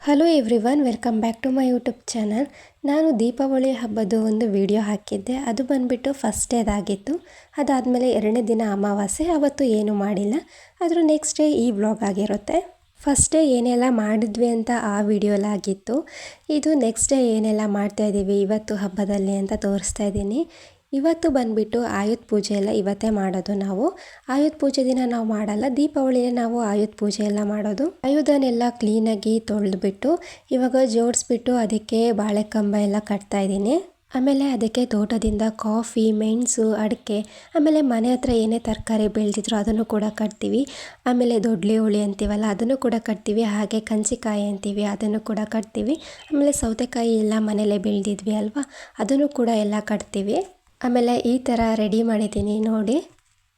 Hello everyone, welcome back to my YouTube channel. ನಾನು ದೀಪಾವಳಿ ಹಬ್ಬದ ಒಂದು ವಿಡಿಯೋ ಹಾಕಿದ್ದೆ. ಅದು ಬಂದುಬಿಟ್ಟು ಫಸ್ಟ್ ಡೇದಾಗಿತ್ತು. ಅದಾದಮೇಲೆ ಎರಡನೇ ದಿನ ಅಮಾವಾಸ್ಯೆ. ಅವತ್ತು ಏನೂ ಮಾಡಿಲ್ಲ. ಅದ್ರ ನೆಕ್ಸ್ಟ್ ಡೇ ಈ ವ್ಲಾಗ್ ಆಗಿರುತ್ತೆ. ಫಸ್ಟ್ ಡೇ ಏನೆಲ್ಲ ಮಾಡಿದ್ವಿ ಅಂತ ಆ ವಿಡಿಯೋಲಾಗಿತ್ತು. ಇದು ನೆಕ್ಸ್ಟ್ ಡೇ ಏನೆಲ್ಲ ಮಾಡ್ತಾಯಿದ್ದೀವಿ ಇವತ್ತು ಹಬ್ಬದಲ್ಲಿ ಅಂತ ತೋರಿಸ್ತಾ ಇದ್ದೀನಿ. ಇವತ್ತು ಬಂದುಬಿಟ್ಟು ಆಯುಧ ಪೂಜೆ ಎಲ್ಲ ಇವತ್ತೇ ಮಾಡೋದು. ನಾವು ಆಯುಧ ಪೂಜೆ ದಿನ ನಾವು ಮಾಡಲ್ಲ, ದೀಪಾವಳಿಯೇ ನಾವು ಆಯುಧ ಪೂಜೆ ಎಲ್ಲ ಮಾಡೋದು. ಆಯುಧನೆಲ್ಲ ಕ್ಲೀನಾಗಿ ತೊಳೆದ್ಬಿಟ್ಟು ಇವಾಗ ಜೋಡಿಸ್ಬಿಟ್ಟು ಅದಕ್ಕೆ ಬಾಳೆಕಂಬ ಎಲ್ಲ ಕಟ್ತಾ ಇದ್ದೀನಿ. ಆಮೇಲೆ ಅದಕ್ಕೆ ತೋಟದಿಂದ ಕಾಫಿ, ಮೆಣಸು, ಅಡಿಕೆ, ಆಮೇಲೆ ಮನೆ ಹತ್ರ ಏನೇ ತರಕಾರಿ ಬೆಳೆದಿದ್ರು ಅದನ್ನು ಕೂಡ ಕಟ್ತೀವಿ. ಆಮೇಲೆ ದೊಡ್ಡಲಿ ಹುಳಿ ಅಂತೀವಲ್ಲ ಅದನ್ನು ಕೂಡ ಕಟ್ತೀವಿ. ಹಾಗೆ ಕನ್ಸಿಕಾಯಿ ಅಂತೀವಿ, ಅದನ್ನು ಕೂಡ ಕಟ್ತೀವಿ. ಆಮೇಲೆ ಸೌತೆಕಾಯಿ ಎಲ್ಲ ಮನೇಲೆ ಬೆಳೆದಿದ್ವಿ ಅಲ್ವಾ, ಅದನ್ನು ಕೂಡ ಎಲ್ಲ ಕಟ್ತೀವಿ. ಆಮೇಲೆ ಈ ಥರ ರೆಡಿ ಮಾಡಿದ್ದೀನಿ ನೋಡಿ.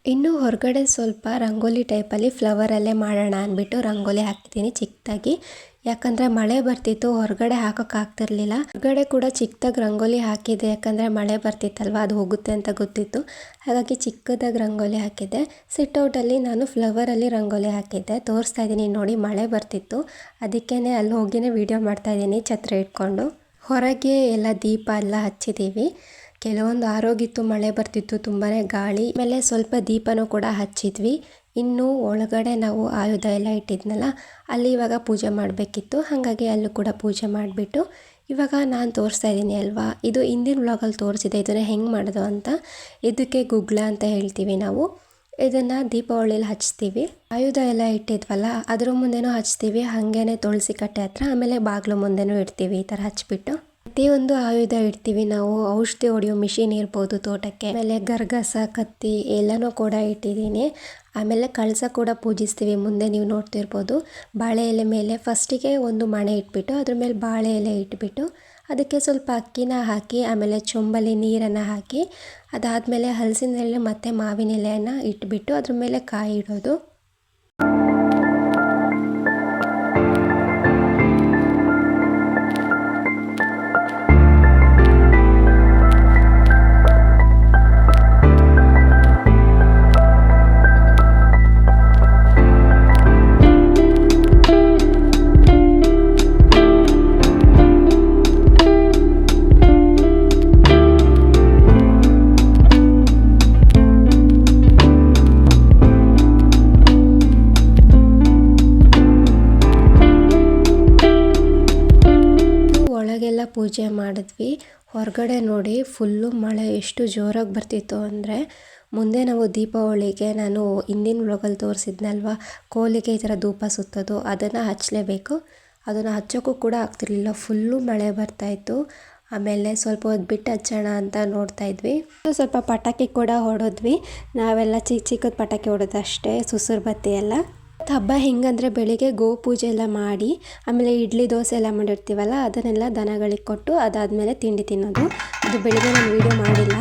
ಇನ್ನು ಹೊರಗಡೆ ಸ್ವಲ್ಪ ರಂಗೋಲಿ ಟೈಪಲ್ಲಿ ಫ್ಲವರಲ್ಲೇ ಮಾಡೋಣ ಅಂದ್ಬಿಟ್ಟು ರಂಗೋಲಿ ಹಾಕ್ತಿದ್ದೀನಿ ಚಿಕ್ಕದಾಗಿ. ಯಾಕಂದರೆ ಮಳೆ ಬರ್ತಿತ್ತು, ಹೊರಗಡೆ ಹಾಕೋಕ್ಕಾಗ್ತಿರ್ಲಿಲ್ಲ. ಹೊರಗಡೆ ಕೂಡ ಚಿಕ್ಕದಾಗಿ ರಂಗೋಲಿ ಹಾಕಿದ್ದೆ, ಯಾಕಂದರೆ ಮಳೆ ಬರ್ತಿತ್ತಲ್ವ, ಅದು ಹೋಗುತ್ತೆ ಅಂತ ಗೊತ್ತಿತ್ತು. ಹಾಗಾಗಿ ಚಿಕ್ಕದಾಗಿ ರಂಗೋಲಿ ಹಾಕಿದ್ದೆ. ಸಿಟ್ಔಟಲ್ಲಿ ನಾನು ಫ್ಲವರಲ್ಲಿ ರಂಗೋಲಿ ಹಾಕಿದ್ದೆ. ತೋರಿಸ್ತಾ ಇದ್ದೀನಿ ನೋಡಿ, ಮಳೆ ಬರ್ತಿತ್ತು, ಅದಕ್ಕೇ ಅಲ್ಲಿ ಹೋಗಿನೇ ವೀಡಿಯೋ ಮಾಡ್ತಾಯಿದ್ದೀನಿ ಛತ್ರಿ ಇಟ್ಕೊಂಡು. ಹೊರಗೆ ಎಲ್ಲ ದೀಪ ಎಲ್ಲ ಹಚ್ಚಿದ್ದೀವಿ. ಕೆಲವೊಂದು ಆರೋಗಿತ್ತು, ಮಳೆ ಬರ್ತಿತ್ತು, ತುಂಬಾ ಗಾಳಿ. ಆಮೇಲೆ ಸ್ವಲ್ಪ ದೀಪನೂ ಕೂಡ ಹಚ್ಚಿದ್ವಿ. ಇನ್ನು ಒಳಗಡೆ ನಾವು ಆಯುಧ ಎಲ್ಲ ಇಟ್ಟಿದ್ನಲ್ಲ, ಅಲ್ಲಿ ಇವಾಗ ಪೂಜೆ ಮಾಡಬೇಕಿತ್ತು. ಹಾಗಾಗಿ ಅಲ್ಲೂ ಕೂಡ ಪೂಜೆ ಮಾಡಿಬಿಟ್ಟು ಇವಾಗ ನಾನು ತೋರಿಸ್ತಾ ಇದ್ದೀನಿ ಅಲ್ವಾ, ಇದು ಹಿಂದಿನ ವ್ಲಾಗಲ್ಲಿ ತೋರಿಸಿದೆ ಇದನ್ನು ಹೆಂಗೆ ಮಾಡೋದು ಅಂತ. ಇದಕ್ಕೆ ಗುಗ್ಲ ಅಂತ ಹೇಳ್ತೀವಿ ನಾವು. ಇದನ್ನು ದೀಪಾವಳಿಯಲ್ಲಿ ಹಚ್ತೀವಿ. ಆಯುಧ ಎಲ್ಲ ಇಟ್ಟಿದ್ವಲ್ಲ ಅದ್ರ ಮುಂದೆನೂ ಹಚ್ತೀವಿ, ಹಾಗೇನೆ ತುಳಸಿ ಕಟ್ಟೆ ಹತ್ರ, ಆಮೇಲೆ ಬಾಗಿಲು ಮುಂದೆನೂ ಇಡ್ತೀವಿ. ಈ ಥರ ಹಚ್ಬಿಟ್ಟು ಪ್ರತಿಯೊಂದು ಆಯುಧ ಇಡ್ತೀವಿ ನಾವು. ಔಷಧಿ ಹೊಡೆಯೋ ಮಿಷಿನ್ ಇರ್ಬೋದು ತೋಟಕ್ಕೆ, ಆಮೇಲೆ ಗರ್ಗಸ, ಕತ್ತಿ ಎಲ್ಲನೂ ಕೂಡ ಇಟ್ಟಿದ್ದೀನಿ. ಆಮೇಲೆ ಕಳಸ ಕೂಡ ಪೂಜಿಸ್ತೀವಿ. ಮುಂದೆ ನೀವು ನೋಡ್ತಿರ್ಬೋದು, ಬಾಳೆ ಎಲೆ ಮೇಲೆ ಫಸ್ಟಿಗೆ ಒಂದು ಮಣೆ ಇಟ್ಬಿಟ್ಟು ಅದ್ರ ಮೇಲೆ ಬಾಳೆ ಎಲೆ ಇಟ್ಬಿಟ್ಟು ಅದಕ್ಕೆ ಸ್ವಲ್ಪ ಅಕ್ಕಿನ ಹಾಕಿ, ಆಮೇಲೆ ಚೊಂಬಲ್ಲಿ ನೀರನ್ನು ಹಾಕಿ, ಅದಾದಮೇಲೆ ಹಲಸಿನ ಎಲೆ ಮತ್ತು ಮಾವಿನ ಎಲೆಯನ್ನು ಇಟ್ಬಿಟ್ಟು ಅದ್ರ ಮೇಲೆ ಕಾಯಿ ಇಡೋದು. ಒಳಗೆಲ್ಲ ಪೂಜೆ ಮಾಡಿದ್ವಿ. ಹೊರಗಡೆ ನೋಡಿ ಫುಲ್ಲು ಮಳೆ ಎಷ್ಟು ಜೋರಾಗಿ ಬರ್ತಿತ್ತು ಅಂದರೆ, ಮುಂದೆ ನಾವು ದೀಪಾವಳಿಗೆ ನಾನು ಹಿಂದಿನ ವ್ಲಾಗಲ್ಲಿ ತೋರಿಸಿದ್ನಲ್ವ, ಕೋಲಿಗೆ ಈ ಥರ ಧೂಪ ಸುತ್ತೋದು, ಅದನ್ನು ಹಚ್ಚಲೇಬೇಕು. ಅದನ್ನು ಹಚ್ಚೋಕ್ಕೂ ಕೂಡ ಆಗ್ತಿರ್ಲಿಲ್ಲ, ಫುಲ್ಲು ಮಳೆ ಬರ್ತಾಯಿತ್ತು. ಆಮೇಲೆ ಸ್ವಲ್ಪ ಹೊತ್ತು ಬಿಟ್ಟು ಹಚ್ಚೋಣ ಅಂತ ನೋಡ್ತಾಯಿದ್ವಿ. ಸ್ವಲ್ಪ ಪಟಾಕಿ ಕೂಡ ಹೊಡೆದ್ವಿ. ನಾವೆಲ್ಲ ಚಿಕ್ಕ ಚಿಕ್ಕದ ಪಟಾಕಿ ಹೊಡೆದು ಅಷ್ಟೇ, ಸುಸುರು ಬತ್ತಿ ಎಲ್ಲ. ಹಬ್ಬ ಹೆಂಗಂದರೆ ಬೆಳಿಗ್ಗೆ ಗೋ ಪೂಜೆ ಎಲ್ಲ ಮಾಡಿ, ಆಮೇಲೆ ಇಡ್ಲಿ ದೋಸೆ ಎಲ್ಲ ಮಾಡಿರ್ತೀವಲ್ಲ ಅದನ್ನೆಲ್ಲ ದನಗಳಿಗೆ ಕೊಟ್ಟು ಅದಾದಮೇಲೆ ತಿಂಡಿ ತಿನ್ನೋದು. ಅದು ಬೆಳಿಗ್ಗೆ ನಾನು ವೀಡಿಯೋ ಮಾಡಿಲ್ಲ.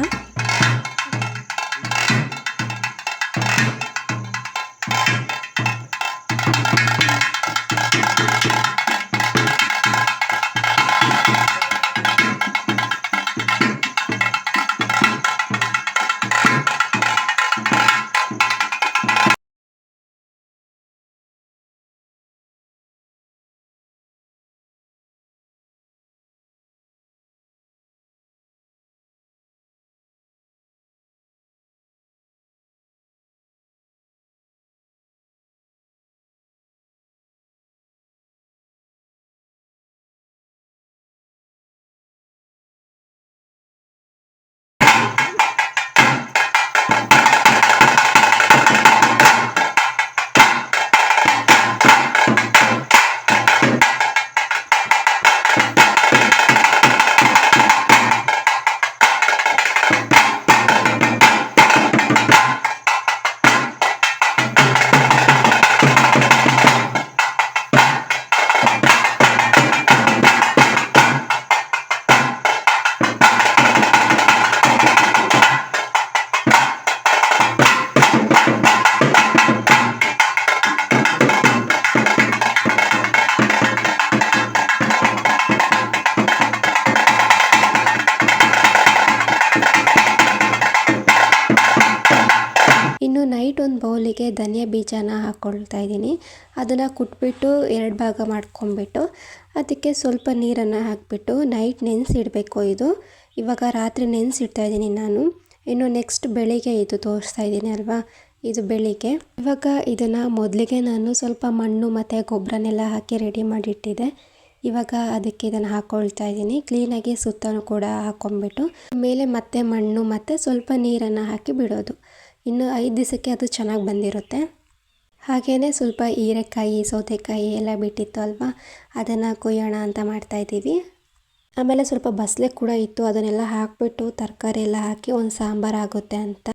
ನೈಟ್ ಒಂದು ಬೌಲಿಗೆ ಧನಿಯಾ ಬೀಜನ ಹಾಕ್ಕೊಳ್ತಾ ಇದ್ದೀನಿ. ಅದನ್ನು ಕುಟ್ಬಿಟ್ಟು 2 ಭಾಗ ಮಾಡ್ಕೊಂಬಿಟ್ಟು ಅದಕ್ಕೆ ಸ್ವಲ್ಪ ನೀರನ್ನು ಹಾಕಿಬಿಟ್ಟು ನೈಟ್ ನೆನೆಸಿಡಬೇಕು. ಇದು ಇವಾಗ ರಾತ್ರಿ ನೆನೆಸಿಡ್ತಾ ಇದ್ದೀನಿ ನಾನು. ಇನ್ನು ನೆಕ್ಸ್ಟ್ ಬೆಳಿಗ್ಗೆ ಇದು ತೋರಿಸ್ತಾ ಇದ್ದೀನಿ ಅಲ್ವಾ, ಇದು ಬೆಳಿಗ್ಗೆ. ಇವಾಗ ಇದನ್ನು ಮೊದಲಿಗೆ ನಾನು ಸ್ವಲ್ಪ ಮಣ್ಣು ಮತ್ತು ಗೊಬ್ಬರನೆಲ್ಲ ಹಾಕಿ ರೆಡಿ ಮಾಡಿಟ್ಟಿದ್ದೆ. ಇವಾಗ ಅದಕ್ಕೆ ಇದನ್ನು ಹಾಕ್ಕೊಳ್ತಾ ಇದ್ದೀನಿ. ಕ್ಲೀನಾಗಿ ಸುತ್ತಲೂ ಕೂಡ ಹಾಕ್ಕೊಂಡ್ಬಿಟ್ಟು ಮೇಲೆ ಮತ್ತೆ ಮಣ್ಣು ಮತ್ತು ಸ್ವಲ್ಪ ನೀರನ್ನು ಹಾಕಿ ಬಿಡೋದು. ಇನ್ನು 5 ದಿವಸಕ್ಕೆ ಅದು ಚೆನ್ನಾಗಿ ಬಂದಿರುತ್ತೆ. ಹಾಗೆಯೇ ಸ್ವಲ್ಪ ಹೀರೆಕಾಯಿ, ಸೌತೆಕಾಯಿ ಎಲ್ಲ ಬಿಟ್ಟಿತ್ತು ಅಲ್ವಾ, ಅದನ್ನು ಕೊಯ್ಯೋಣ ಅಂತ ಮಾಡ್ತಾಯಿದ್ದೀವಿ. ಆಮೇಲೆ ಸ್ವಲ್ಪ ಬಸಳೆ ಕೂಡ ಇತ್ತು, ಅದನ್ನೆಲ್ಲ ಹಾಕಿಬಿಟ್ಟು ತರಕಾರಿ ಎಲ್ಲ ಹಾಕಿ ಒಂದು ಸಾಂಬಾರು ಆಗುತ್ತೆ ಅಂತ.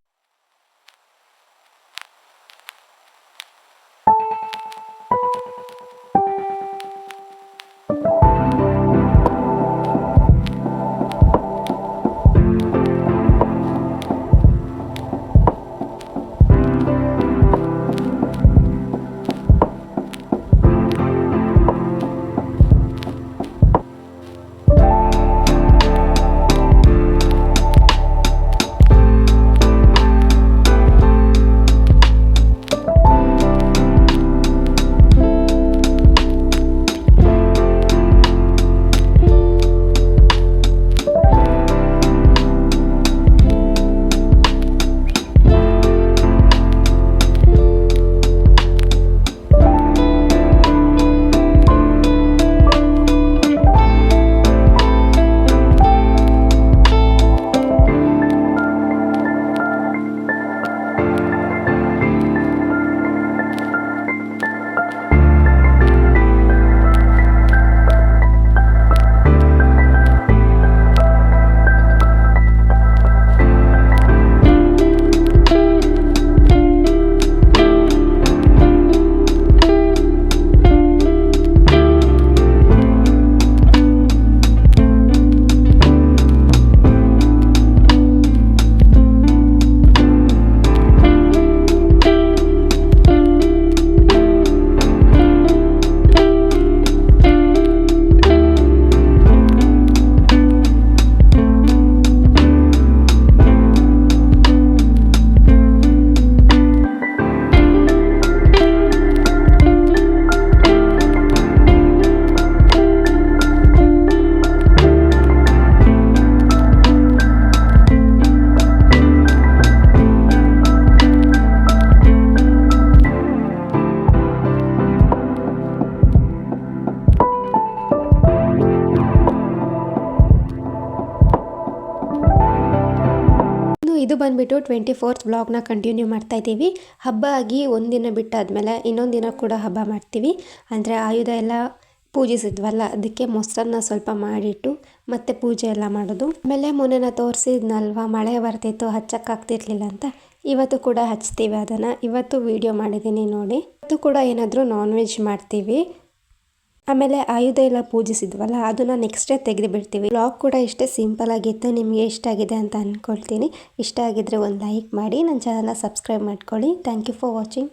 ಇದು ಬಂದುಬಿಟ್ಟು 24th ವ್ಲಾಗ್ನ ಕಂಟಿನ್ಯೂ ಮಾಡ್ತಾ ಇದ್ದೀವಿ. ಹಬ್ಬ ಆಗಿ ಒಂದಿನ ಬಿಟ್ಟಾದಮೇಲೆ ಇನ್ನೊಂದು ದಿನ ಕೂಡ ಹಬ್ಬ ಮಾಡ್ತೀವಿ. ಅಂದರೆ ಆಯುಧ ಎಲ್ಲ ಪೂಜಿಸಿದ್ವಲ್ಲ, ಅದಕ್ಕೆ ಮೊಸರನ್ನ ಸ್ವಲ್ಪ ಮಾಡಿಟ್ಟು ಮತ್ತೆ ಪೂಜೆ ಎಲ್ಲ ಮಾಡೋದು. ಆಮೇಲೆ ಮೊನ್ನೆ ತೋರಿಸಿದ್ನಲ್ವ, ಮಳೆ ಬರ್ತಿತ್ತು, ಹಚ್ಚಕ್ಕಾಗ್ತಿರ್ಲಿಲ್ಲ ಅಂತ. ಇವತ್ತು ಕೂಡ ಹಚ್ತೀವಿ ಅದನ್ನು. ಇವತ್ತು ವಿಡಿಯೋ ಮಾಡಿದ್ದೀನಿ ನೋಡಿ. ಇವತ್ತು ಕೂಡ ಏನಾದರೂ ನಾನ್ ವೆಜ್ ಮಾಡ್ತೀವಿ. ಆಮೇಲೆ ಆಯುಧ ಎಲ್ಲ ಪೂಜಿಸಿದ್ವಲ್ಲ, ಅದನ್ನು ನೆಕ್ಸ್ಟ್ ಡೇ ತೆಗೆದು ಬಿಡ್ತೀವಿ. ವ್ಲಾಗ್ ಕೂಡ ಇಷ್ಟೇ ಸಿಂಪಲ್ ಆಗಿತ್ತು. ನಿಮಗೆ ಇಷ್ಟ ಆಗಿದೆ ಅಂತ ಅಂದ್ಕೊಳ್ತೀನಿ. ಇಷ್ಟ ಆಗಿದ್ರೆ ಒಂದು ಲೈಕ್ ಮಾಡಿ, ನನ್ನ ಚಾನಲ್ನ ಸಬ್ಸ್ಕ್ರೈಬ್ ಮಾಡ್ಕೊಳ್ಳಿ. Thank you for watching.